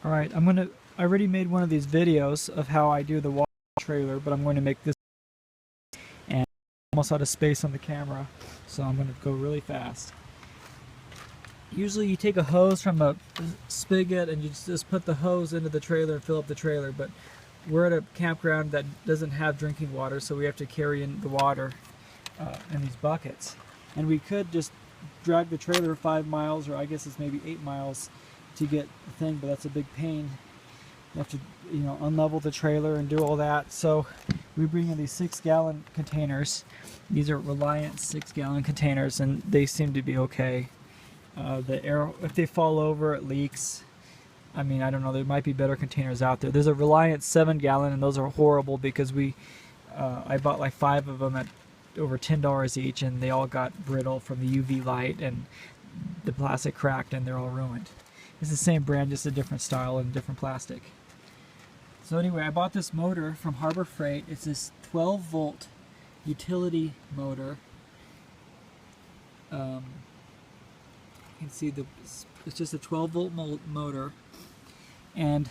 Alright, I already made one of these videos of how I do the water trailer, but I'm going to make this, and I'm almost out of space on the camera, so I'm going to go really fast. Usually you take a hose from a spigot and you just put the hose into the trailer and fill up the trailer, but we're at a campground that doesn't have drinking water, so we have to carry in the water in these buckets. And we could just drag the trailer 5 miles, or I guess it's maybe 8 miles to get the thing, but that's a big pain. You have to, unlevel the trailer and do all that. So we bring in these 6-gallon containers. These are Reliant 6-gallon containers, and they seem to be okay. If they fall over, it leaks. I mean, I don't know, there might be better containers out there. There's a Reliant 7-gallon, and those are horrible because I bought like 5 of them at over $10 each, and they all got brittle from the UV light, and the plastic cracked, and they're all ruined. It's the same brand, just a different style and different plastic. So anyway, I bought this motor from Harbor Freight. It's this 12-volt utility motor. You can see it's just a 12-volt motor, and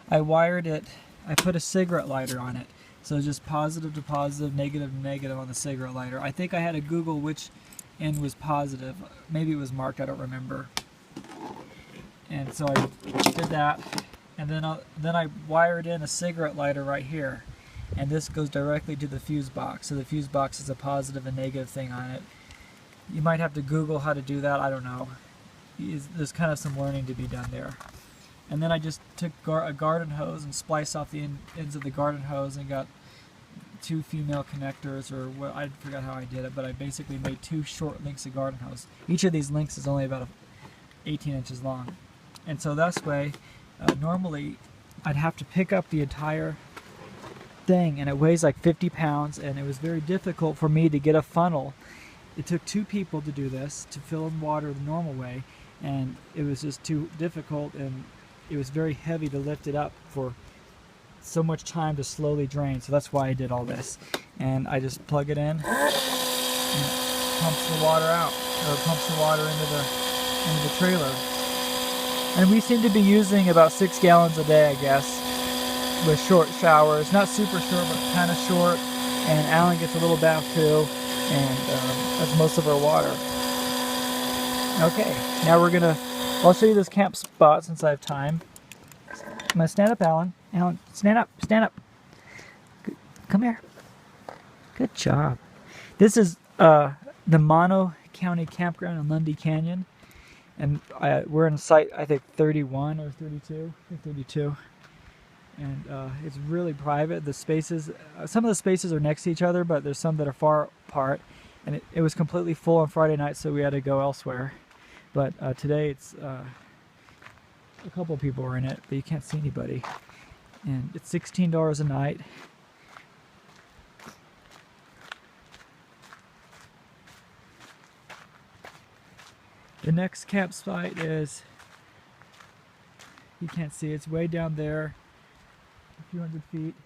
I wired it. I put a cigarette lighter on it, so it's just positive to positive, negative to negative on the cigarette lighter. I think I had to Google which end was positive. Maybe it was marked, I don't remember. And so I did that, and then I wired in a cigarette lighter right here, and this goes directly to the fuse box. So the fuse box is a positive and negative thing on it. You might have to Google how to do that, I don't know. There's kind of some learning to be done there. And then I just took a garden hose and spliced off the ends of the garden hose and got 2 female connectors, or what, I forgot how I did it, but I basically made 2 short links of garden hose. Each of these links is only about 18 inches long. And so this way, normally I'd have to pick up the entire thing, and it weighs like 50 pounds, and it was very difficult for me to get a funnel. It took 2 people to do this, to fill in water the normal way, and it was just too difficult, and it was very heavy to lift it up for so much time to slowly drain. So that's why I did all this. And I just plug it in, and it pumps the water out, or pumps the water into the trailer. And we seem to be using about 6 gallons a day, I guess, with short showers. Not super short, but kind of short. And Alan gets a little bath too. And that's most of our water. Okay, now I'll show you this camp spot since I have time. I'm gonna stand up, Alan. Alan, stand up, stand up. Come here. Good job. This is the Mono County Campground in Lundy Canyon. And we're in site, I think, 31 or 32. I think 32. And it's really private. The spaces, some of the spaces are next to each other, but there's some that are far apart. And it was completely full on Friday night, so we had to go elsewhere. But today it's a couple people are in it, but you can't see anybody. And it's $16 a night. The next campsite is, you can't see, it's way down there, a few hundred feet.